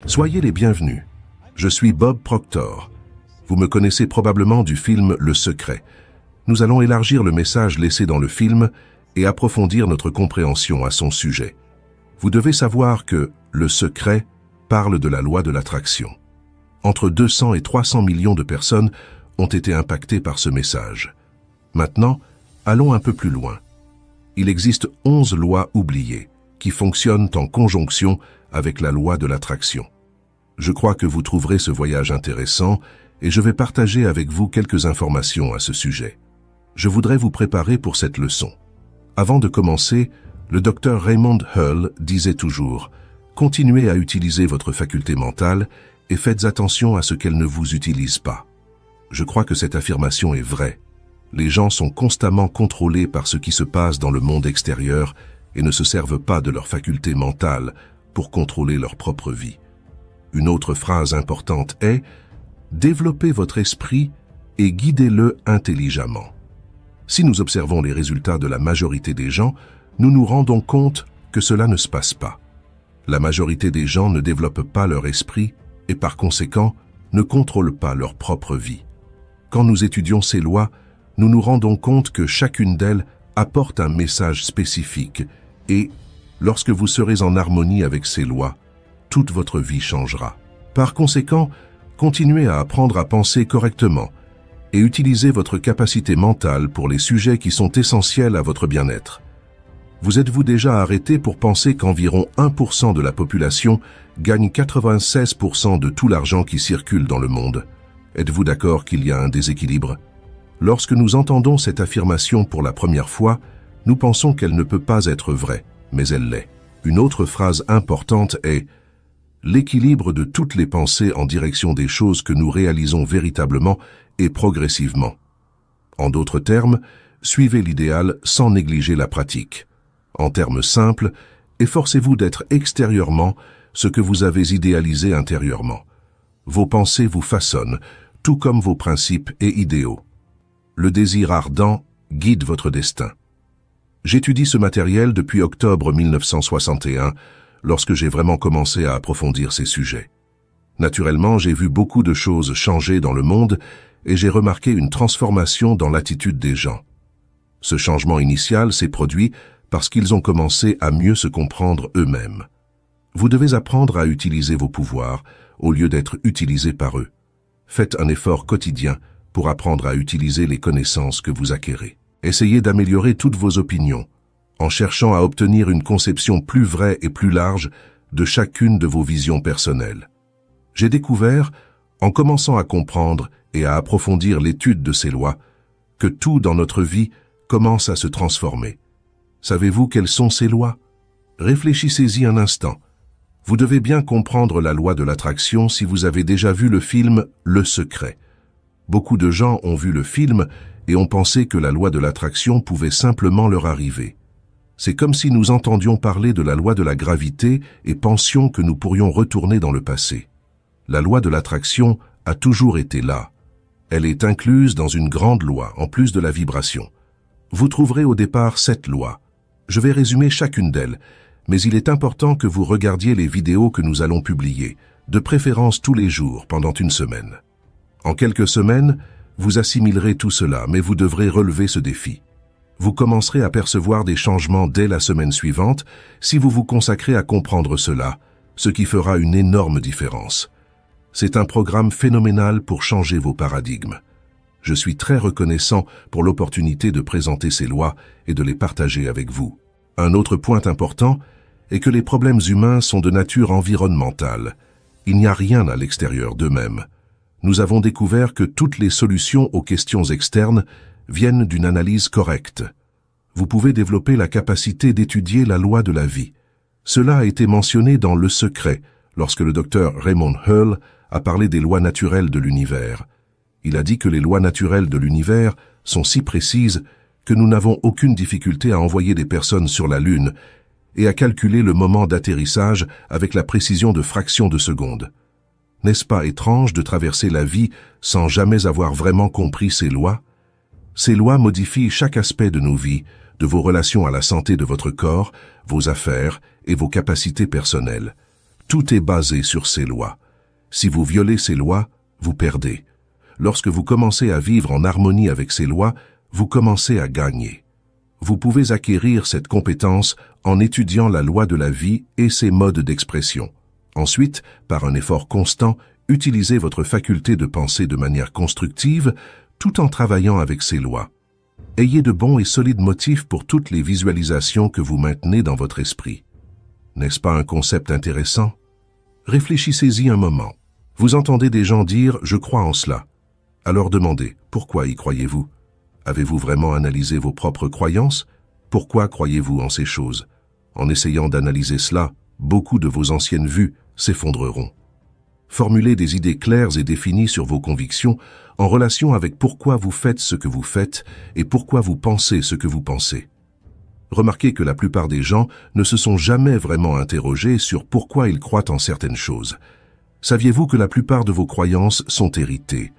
Soyez les bienvenus. Je suis Bob Proctor. Vous me connaissez probablement du film Le Secret. Nous allons élargir le message laissé dans le film et approfondir notre compréhension à son sujet. Vous devez savoir que Le Secret parle de la loi de l'attraction. Entre 200 et 300 millions de personnes ont été impactées par ce message. Maintenant, allons un peu plus loin. Il existe 11 lois oubliées qui fonctionnent en conjonction avec la loi de l'attraction. Je crois que vous trouverez ce voyage intéressant et je vais partager avec vous quelques informations à ce sujet. Je voudrais vous préparer pour cette leçon. Avant de commencer, le docteur Raymond Hull disait toujours « Continuez à utiliser votre faculté mentale et faites attention à ce qu'elle ne vous utilise pas ». Je crois que cette affirmation est vraie. Les gens sont constamment contrôlés par ce qui se passe dans le monde extérieur et ne se servent pas de leur faculté mentale pour contrôler leur propre vie. Une autre phrase importante est « Développez votre esprit et guidez-le intelligemment ». Si nous observons les résultats de la majorité des gens, nous nous rendons compte que cela ne se passe pas. La majorité des gens ne développent pas leur esprit et par conséquent ne contrôlent pas leur propre vie. Quand nous étudions ces lois, nous nous rendons compte que chacune d'elles apporte un message spécifique et, lorsque vous serez en harmonie avec ces lois, toute votre vie changera. Par conséquent, continuez à apprendre à penser correctement et utilisez votre capacité mentale pour les sujets qui sont essentiels à votre bien-être. Vous êtes-vous déjà arrêté pour penser qu'environ 1% de la population gagne 96% de tout l'argent qui circule dans le monde? Êtes-vous d'accord qu'il y a un déséquilibre? Lorsque nous entendons cette affirmation pour la première fois, nous pensons qu'elle ne peut pas être vraie, mais elle l'est. Une autre phrase importante est « L'équilibre de toutes les pensées en direction des choses que nous réalisons véritablement et progressivement. » En d'autres termes, suivez l'idéal sans négliger la pratique. En termes simples, efforcez-vous d'être extérieurement ce que vous avez idéalisé intérieurement. Vos pensées vous façonnent, tout comme vos principes et idéaux. Le désir ardent guide votre destin. J'étudie ce matériel depuis octobre 1961, lorsque j'ai vraiment commencé à approfondir ces sujets. Naturellement, j'ai vu beaucoup de choses changer dans le monde et j'ai remarqué une transformation dans l'attitude des gens. Ce changement initial s'est produit parce qu'ils ont commencé à mieux se comprendre eux-mêmes. Vous devez apprendre à utiliser vos pouvoirs au lieu d'être utilisés par eux. Faites un effort quotidien pour apprendre à utiliser les connaissances que vous acquérez. Essayez d'améliorer toutes vos opinions, en cherchant à obtenir une conception plus vraie et plus large de chacune de vos visions personnelles. J'ai découvert, en commençant à comprendre et à approfondir l'étude de ces lois, que tout dans notre vie commence à se transformer. Savez-vous quelles sont ces lois? Réfléchissez-y un instant. Vous devez bien comprendre la loi de l'attraction si vous avez déjà vu le film Le Secret. Beaucoup de gens ont vu le film et ont pensé que la loi de l'attraction pouvait simplement leur arriver. C'est comme si nous entendions parler de la loi de la gravité et pensions que nous pourrions retourner dans le passé. La loi de l'attraction a toujours été là. Elle est incluse dans une grande loi, en plus de la vibration. Vous trouverez au départ 7 lois. Je vais résumer chacune d'elles, mais il est important que vous regardiez les vidéos que nous allons publier, de préférence tous les jours, pendant une semaine. En quelques semaines, vous assimilerez tout cela, mais vous devrez relever ce défi. Vous commencerez à percevoir des changements dès la semaine suivante si vous vous consacrez à comprendre cela, ce qui fera une énorme différence. C'est un programme phénoménal pour changer vos paradigmes. Je suis très reconnaissant pour l'opportunité de présenter ces lois et de les partager avec vous. Un autre point important est que les problèmes humains sont de nature environnementale. Il n'y a rien à l'extérieur d'eux-mêmes. Nous avons découvert que toutes les solutions aux questions externes viennent d'une analyse correcte. Vous pouvez développer la capacité d'étudier la loi de la vie. Cela a été mentionné dans Le Secret, lorsque le docteur Raymond Hull a parlé des lois naturelles de l'univers. Il a dit que les lois naturelles de l'univers sont si précises que nous n'avons aucune difficulté à envoyer des personnes sur la Lune et à calculer le moment d'atterrissage avec la précision de fractions de secondes. N'est-ce pas étrange de traverser la vie sans jamais avoir vraiment compris ces lois? Ces lois modifient chaque aspect de nos vies, de vos relations à la santé de votre corps, vos affaires et vos capacités personnelles. Tout est basé sur ces lois. Si vous violez ces lois, vous perdez. Lorsque vous commencez à vivre en harmonie avec ces lois, vous commencez à gagner. Vous pouvez acquérir cette compétence en étudiant la loi de la vie et ses modes d'expression. Ensuite, par un effort constant, utilisez votre faculté de penser de manière constructive tout en travaillant avec ces lois. Ayez de bons et solides motifs pour toutes les visualisations que vous maintenez dans votre esprit. N'est-ce pas un concept intéressant? Réfléchissez-y un moment. Vous entendez des gens dire « je crois en cela ». Alors demandez « pourquoi y croyez-vous » Avez-vous vraiment analysé vos propres croyances? Pourquoi croyez-vous en ces choses? En essayant d'analyser cela, beaucoup de vos anciennes vues s'effondreront. Formulez des idées claires et définies sur vos convictions en relation avec pourquoi vous faites ce que vous faites et pourquoi vous pensez ce que vous pensez. Remarquez que la plupart des gens ne se sont jamais vraiment interrogés sur pourquoi ils croient en certaines choses. Saviez-vous que la plupart de vos croyances sont héritées?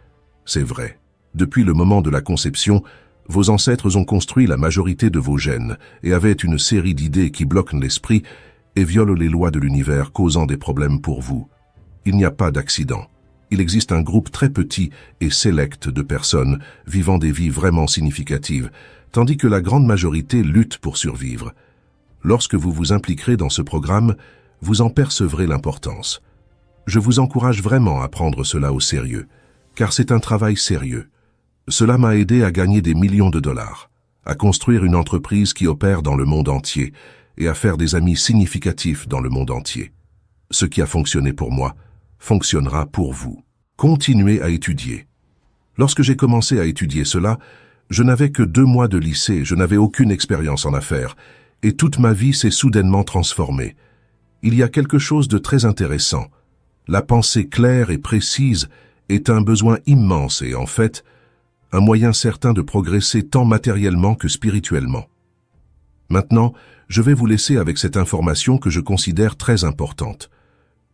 C'est vrai. Depuis le moment de la conception, vos ancêtres ont construit la majorité de vos gènes et avaient une série d'idées qui bloquent l'esprit et violent les lois de l'univers, causant des problèmes pour vous. Il n'y a pas d'accident. Il existe un groupe très petit et sélect de personnes vivant des vies vraiment significatives, tandis que la grande majorité lutte pour survivre. Lorsque vous vous impliquerez dans ce programme, vous en percevrez l'importance. Je vous encourage vraiment à prendre cela au sérieux, car c'est un travail sérieux. Cela m'a aidé à gagner des millions de dollars, à construire une entreprise qui opère dans le monde entier et à faire des amis significatifs dans le monde entier. Ce qui a fonctionné pour moi fonctionnera pour vous. Continuez à étudier. Lorsque j'ai commencé à étudier cela, je n'avais que 2 mois de lycée, je n'avais aucune expérience en affaires, et toute ma vie s'est soudainement transformée. Il y a quelque chose de très intéressant. La pensée claire et précise est un besoin immense et, en fait, un moyen certain de progresser tant matériellement que spirituellement. Maintenant, je vais vous laisser avec cette information que je considère très importante.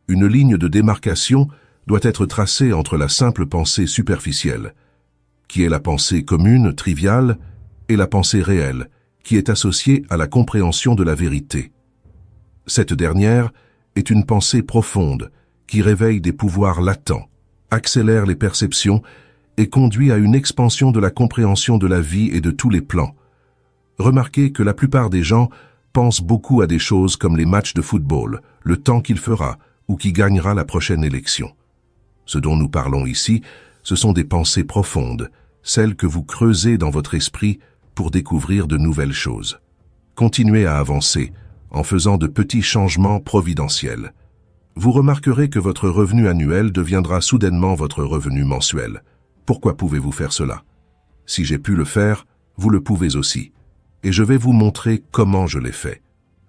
Une ligne de démarcation doit être tracée entre la simple pensée superficielle, qui est la pensée commune, triviale, et la pensée réelle, qui est associée à la compréhension de la vérité. Cette dernière est une pensée profonde, qui réveille des pouvoirs latents, accélère les perceptions et conduit à une expansion de la compréhension de la vie et de tous les plans. Remarquez que la plupart des gens pensent beaucoup à des choses comme les matchs de football, le temps qu'il fera ou qui gagnera la prochaine élection. Ce dont nous parlons ici, ce sont des pensées profondes, celles que vous creusez dans votre esprit pour découvrir de nouvelles choses. Continuez à avancer en faisant de petits changements providentiels. Vous remarquerez que votre revenu annuel deviendra soudainement votre revenu mensuel. Pourquoi pouvez-vous faire cela? Si j'ai pu le faire, vous le pouvez aussi. Et je vais vous montrer comment je l'ai fait.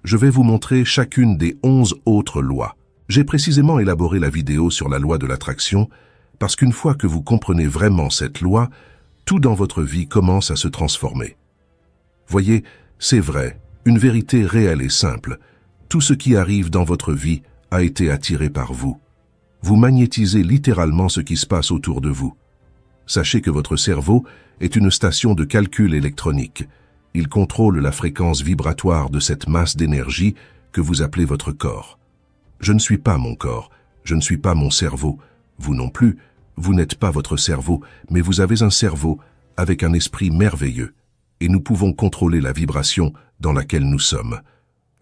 Je vais vous montrer chacune des 11 autres lois. J'ai précisément élaboré la vidéo sur la loi de l'attraction parce qu'une fois que vous comprenez vraiment cette loi, tout dans votre vie commence à se transformer. Voyez, c'est vrai, une vérité réelle et simple. Tout ce qui arrive dans votre vie a été attiré par vous. Vous magnétisez littéralement ce qui se passe autour de vous. Sachez que votre cerveau est une station de calcul électronique. Il contrôle la fréquence vibratoire de cette masse d'énergie que vous appelez votre corps. Je ne suis pas mon corps, je ne suis pas mon cerveau, vous non plus, vous n'êtes pas votre cerveau, mais vous avez un cerveau avec un esprit merveilleux, et nous pouvons contrôler la vibration dans laquelle nous sommes.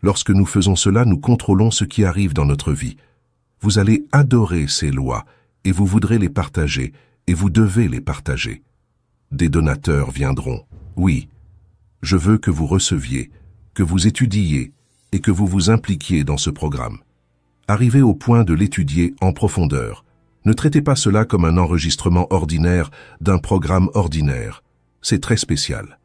Lorsque nous faisons cela, nous contrôlons ce qui arrive dans notre vie. Vous allez adorer ces lois, et vous voudrez les partager, et vous devez les partager. Des donateurs viendront, oui. Je veux que vous receviez, que vous étudiez, et que vous vous impliquiez dans ce programme. Arrivez au point de l'étudier en profondeur. Ne traitez pas cela comme un enregistrement ordinaire d'un programme ordinaire. C'est très spécial.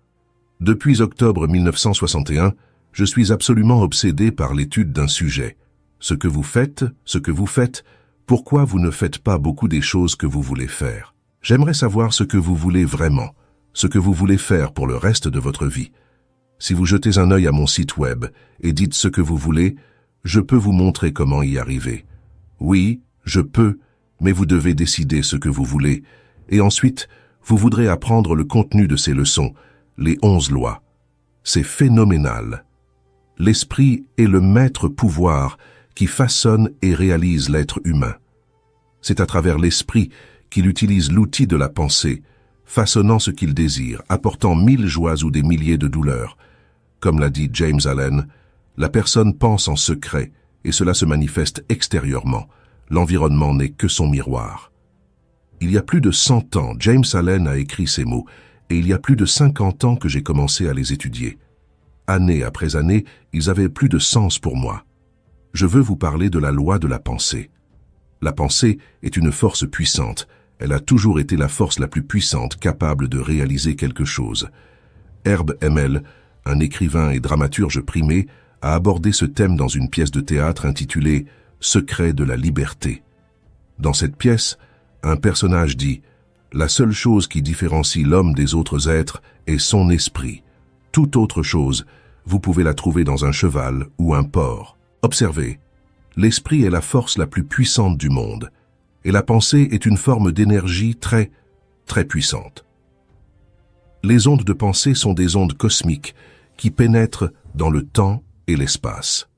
Depuis octobre 1961, je suis absolument obsédé par l'étude d'un sujet. Ce que vous faites, pourquoi vous ne faites pas beaucoup des choses que vous voulez faire. J'aimerais savoir ce que vous voulez vraiment, ce que vous voulez faire pour le reste de votre vie. Si vous jetez un œil à mon site web et dites ce que vous voulez, je peux vous montrer comment y arriver. Oui, je peux, mais vous devez décider ce que vous voulez, et ensuite, vous voudrez apprendre le contenu de ces leçons, les 11 lois. C'est phénoménal. L'esprit est le maître pouvoir qui façonne et réalise l'être humain. C'est à travers l'esprit qu'il utilise l'outil de la pensée, façonnant ce qu'il désire, apportant 1000 joies ou des milliers de douleurs. Comme l'a dit James Allen, la personne pense en secret et cela se manifeste extérieurement. L'environnement n'est que son miroir. Il y a plus de 100 ans, James Allen a écrit ces mots et il y a plus de 50 ans que j'ai commencé à les étudier. Année après année, ils avaient plus de sens pour moi. Je veux vous parler de la loi de la pensée. La pensée est une force puissante. Elle a toujours été la force la plus puissante capable de réaliser quelque chose. Herb Hemmel, un écrivain et dramaturge primé, a abordé ce thème dans une pièce de théâtre intitulée « Secret de la liberté ». Dans cette pièce, un personnage dit « La seule chose qui différencie l'homme des autres êtres est son esprit. Toute autre chose, vous pouvez la trouver dans un cheval ou un porc. » Observez, l'esprit est la force la plus puissante du monde, et la pensée est une forme d'énergie très puissante. Les ondes de pensée sont des ondes cosmiques qui pénètrent dans le temps et l'espace.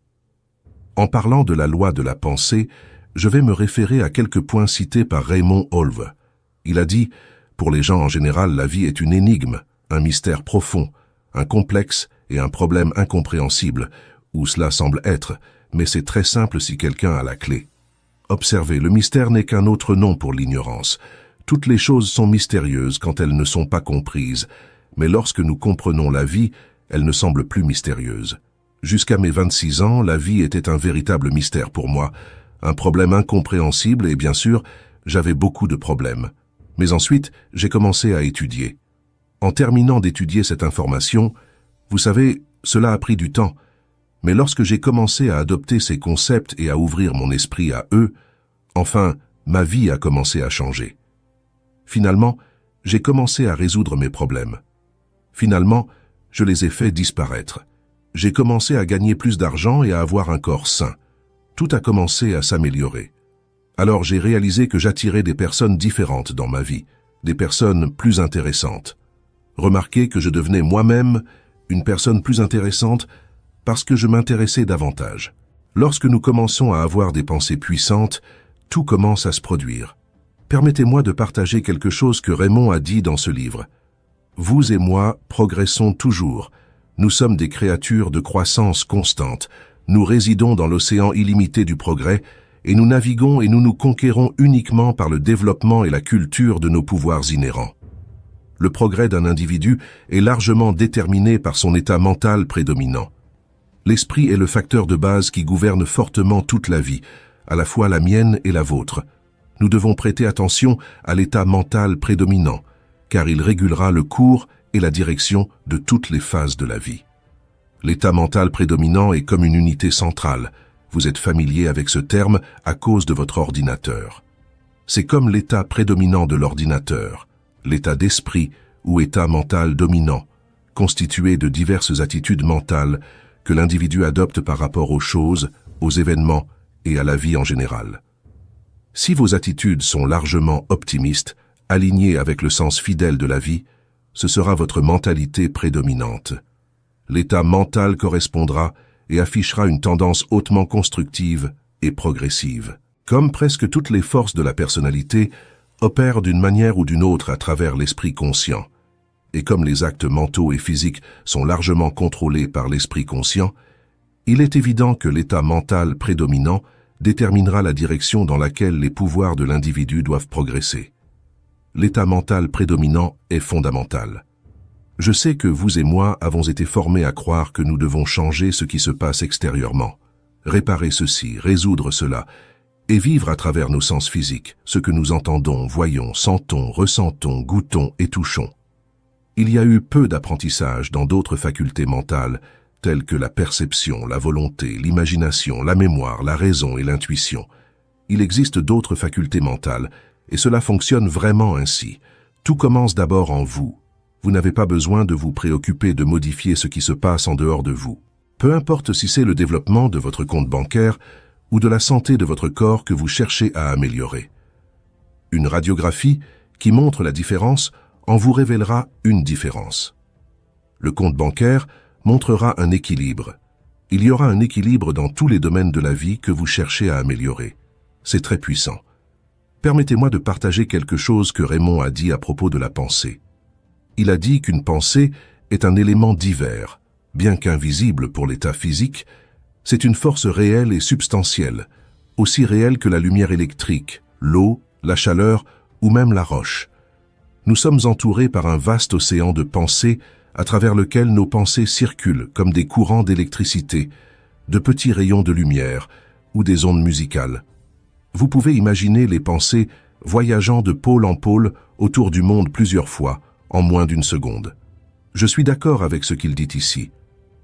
En parlant de la loi de la pensée, je vais me référer à quelques points cités par Raymond Holve. Il a dit « Pour les gens en général, la vie est une énigme, un mystère profond, un complexe et un problème incompréhensible, où cela semble être, mais c'est très simple si quelqu'un a la clé. » Observez, le mystère n'est qu'un autre nom pour l'ignorance. Toutes les choses sont mystérieuses quand elles ne sont pas comprises, mais lorsque nous comprenons la vie, elles ne semblent plus mystérieuses. Jusqu'à mes 26 ans, la vie était un véritable mystère pour moi, un problème incompréhensible et bien sûr, j'avais beaucoup de problèmes. Mais ensuite, j'ai commencé à étudier. En terminant d'étudier cette information, vous savez, cela a pris du temps, mais lorsque j'ai commencé à adopter ces concepts et à ouvrir mon esprit à eux, enfin, ma vie a commencé à changer. Finalement, j'ai commencé à résoudre mes problèmes. Finalement, je les ai fait disparaître. J'ai commencé à gagner plus d'argent et à avoir un corps sain. Tout a commencé à s'améliorer. Alors j'ai réalisé que j'attirais des personnes différentes dans ma vie, des personnes plus intéressantes. Remarquez que je devenais moi-même une personne plus intéressante parce que je m'intéressais davantage. Lorsque nous commençons à avoir des pensées puissantes, tout commence à se produire. Permettez-moi de partager quelque chose que Raymond a dit dans ce livre. Vous et moi progressons toujours. Nous sommes des créatures de croissance constante. Nous résidons dans l'océan illimité du progrès et nous naviguons et nous nous conquérons uniquement par le développement et la culture de nos pouvoirs inhérents. Le progrès d'un individu est largement déterminé par son état mental prédominant. L'esprit est le facteur de base qui gouverne fortement toute la vie, à la fois la mienne et la vôtre. Nous devons prêter attention à l'état mental prédominant, car il régulera le cours et la direction de toutes les phases de la vie. L'état mental prédominant est comme une unité centrale. Vous êtes familier avec ce terme à cause de votre ordinateur. C'est comme l'état prédominant de l'ordinateur, l'état d'esprit ou état mental dominant, constitué de diverses attitudes mentales que l'individu adopte par rapport aux choses, aux événements et à la vie en général. Si vos attitudes sont largement optimistes, alignées avec le sens fidèle de la vie, ce sera votre mentalité prédominante. L'état mental correspondra et affichera une tendance hautement constructive et progressive. Comme presque toutes les forces de la personnalité opèrent d'une manière ou d'une autre à travers l'esprit conscient, et comme les actes mentaux et physiques sont largement contrôlés par l'esprit conscient, il est évident que l'état mental prédominant déterminera la direction dans laquelle les pouvoirs de l'individu doivent progresser. L'état mental prédominant est fondamental. Je sais que vous et moi avons été formés à croire que nous devons changer ce qui se passe extérieurement, réparer ceci, résoudre cela, et vivre à travers nos sens physiques, ce que nous entendons, voyons, sentons, ressentons, goûtons et touchons. Il y a eu peu d'apprentissage dans d'autres facultés mentales, telles que la perception, la volonté, l'imagination, la mémoire, la raison et l'intuition. Il existe d'autres facultés mentales, et cela fonctionne vraiment ainsi. Tout commence d'abord en vous. Vous n'avez pas besoin de vous préoccuper de modifier ce qui se passe en dehors de vous. Peu importe si c'est le développement de votre compte bancaire ou de la santé de votre corps que vous cherchez à améliorer. Une radiographie qui montre la différence en vous révélera une différence. Le compte bancaire montrera un équilibre. Il y aura un équilibre dans tous les domaines de la vie que vous cherchez à améliorer. C'est très puissant. Permettez-moi de partager quelque chose que Raymond a dit à propos de la pensée. Il a dit qu'une pensée est un élément divers, bien qu'invisible pour l'état physique. C'est une force réelle et substantielle, aussi réelle que la lumière électrique, l'eau, la chaleur ou même la roche. Nous sommes entourés par un vaste océan de pensées à travers lequel nos pensées circulent comme des courants d'électricité, de petits rayons de lumière ou des ondes musicales. Vous pouvez imaginer les pensées voyageant de pôle en pôle autour du monde plusieurs fois, en moins d'une seconde. Je suis d'accord avec ce qu'il dit ici.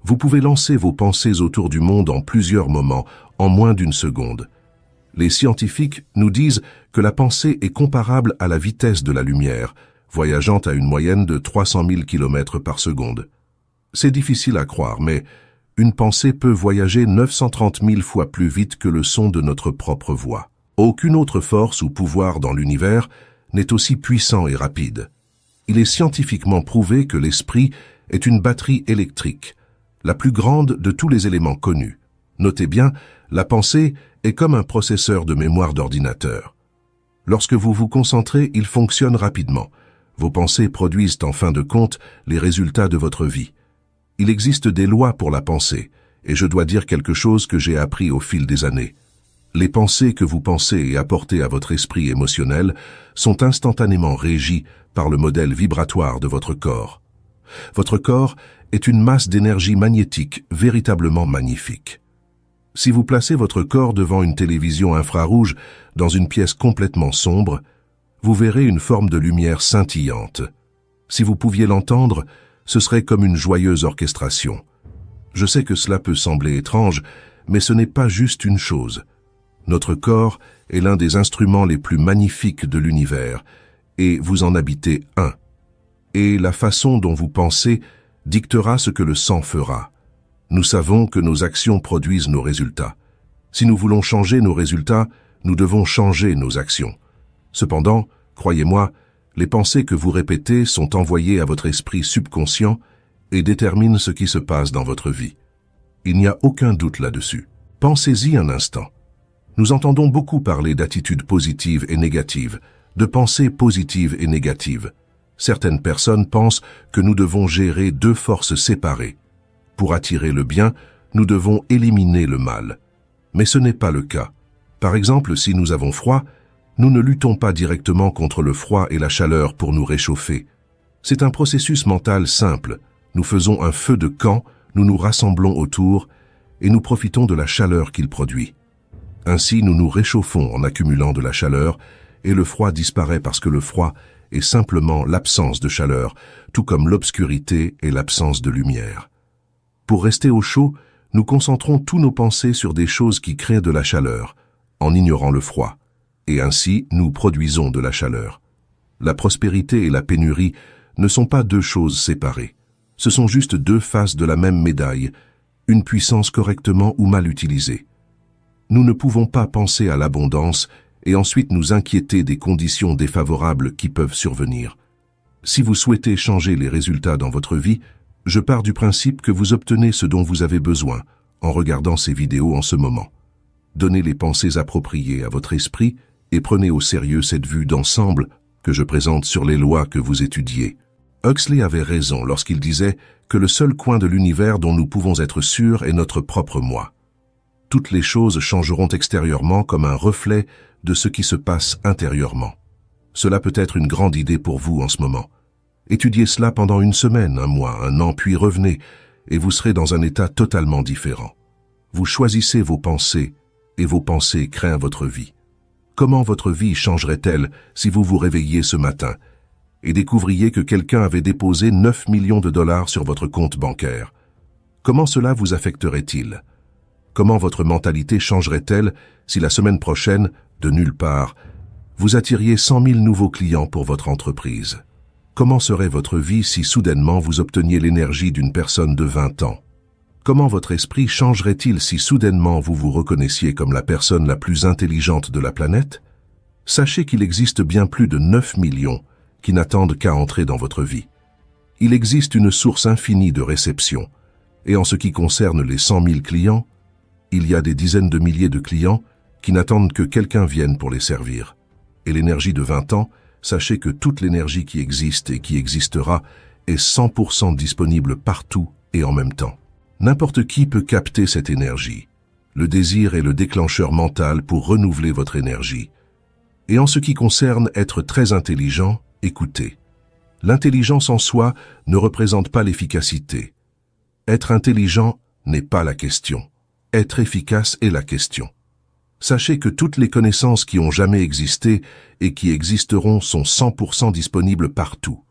Vous pouvez lancer vos pensées autour du monde en plusieurs moments, en moins d'une seconde. Les scientifiques nous disent que la pensée est comparable à la vitesse de la lumière, voyageant à une moyenne de 300 000 km par seconde. C'est difficile à croire, mais une pensée peut voyager 930 000 fois plus vite que le son de notre propre voix. Aucune autre force ou pouvoir dans l'univers n'est aussi puissant et rapide. Il est scientifiquement prouvé que l'esprit est une batterie électrique, la plus grande de tous les éléments connus. Notez bien, la pensée est comme un processeur de mémoire d'ordinateur. Lorsque vous vous concentrez, il fonctionne rapidement. Vos pensées produisent en fin de compte les résultats de votre vie. Il existe des lois pour la pensée, et je dois dire quelque chose que j'ai appris au fil des années. Les pensées que vous pensez et apportez à votre esprit émotionnel sont instantanément régies par le modèle vibratoire de votre corps. Votre corps est une masse d'énergie magnétique véritablement magnifique. Si vous placez votre corps devant une télévision infrarouge dans une pièce complètement sombre, vous verrez une forme de lumière scintillante. Si vous pouviez l'entendre, ce serait comme une joyeuse orchestration. Je sais que cela peut sembler étrange, mais ce n'est pas juste une chose. Notre corps est l'un des instruments les plus magnifiques de l'univers, et vous en habitez un. Et la façon dont vous pensez dictera ce que le sang fera. Nous savons que nos actions produisent nos résultats. Si nous voulons changer nos résultats, nous devons changer nos actions. Cependant, croyez-moi, les pensées que vous répétez sont envoyées à votre esprit subconscient et déterminent ce qui se passe dans votre vie. Il n'y a aucun doute là-dessus. Pensez-y un instant. Nous entendons beaucoup parler d'attitudes positives et négatives, de pensées positives et négatives. Certaines personnes pensent que nous devons gérer deux forces séparées. Pour attirer le bien, nous devons éliminer le mal. Mais ce n'est pas le cas. Par exemple, si nous avons froid, nous ne luttons pas directement contre le froid et la chaleur pour nous réchauffer. C'est un processus mental simple. Nous faisons un feu de camp, nous nous rassemblons autour et nous profitons de la chaleur qu'il produit. Ainsi, nous nous réchauffons en accumulant de la chaleur et le froid disparaît parce que le froid est simplement l'absence de chaleur, tout comme l'obscurité est l'absence de lumière. Pour rester au chaud, nous concentrons tous nos pensées sur des choses qui créent de la chaleur, en ignorant le froid. Et ainsi, nous produisons de la chaleur. La prospérité et la pénurie ne sont pas deux choses séparées. Ce sont juste deux faces de la même médaille, une puissance correctement ou mal utilisée. Nous ne pouvons pas penser à l'abondance et ensuite nous inquiéter des conditions défavorables qui peuvent survenir. Si vous souhaitez changer les résultats dans votre vie, je pars du principe que vous obtenez ce dont vous avez besoin en regardant ces vidéos en ce moment. Donnez les pensées appropriées à votre esprit et prenez au sérieux cette vue d'ensemble que je présente sur les lois que vous étudiez. Huxley avait raison lorsqu'il disait que le seul coin de l'univers dont nous pouvons être sûrs est notre propre moi. Toutes les choses changeront extérieurement comme un reflet de ce qui se passe intérieurement. Cela peut être une grande idée pour vous en ce moment. Étudiez cela pendant une semaine, un mois, un an, puis revenez, et vous serez dans un état totalement différent. Vous choisissez vos pensées, et vos pensées créent votre vie. Comment votre vie changerait-elle si vous vous réveilliez ce matin et découvriez que quelqu'un avait déposé 9 millions de dollars sur votre compte bancaire? Comment cela vous affecterait-il? Comment votre mentalité changerait-elle si la semaine prochaine, de nulle part, vous attiriez 100 000 nouveaux clients pour votre entreprise? Comment serait votre vie si soudainement vous obteniez l'énergie d'une personne de 20 ans? Comment votre esprit changerait-il si soudainement vous vous reconnaissiez comme la personne la plus intelligente de la planète? Sachez qu'il existe bien plus de 9 millions qui n'attendent qu'à entrer dans votre vie. Il existe une source infinie de réception, Et en ce qui concerne les 100 000 clients, il y a des dizaines de milliers de clients qui n'attendent que quelqu'un vienne pour les servir. Et l'énergie de 20 ans, sachez que toute l'énergie qui existe et qui existera est 100% disponible partout et en même temps. N'importe qui peut capter cette énergie. Le désir est le déclencheur mental pour renouveler votre énergie. Et en ce qui concerne être très intelligent, écoutez. L'intelligence en soi ne représente pas l'efficacité. Être intelligent n'est pas la question. Être efficace est la question. Sachez que toutes les connaissances qui ont jamais existé et qui existeront sont 100% disponibles partout.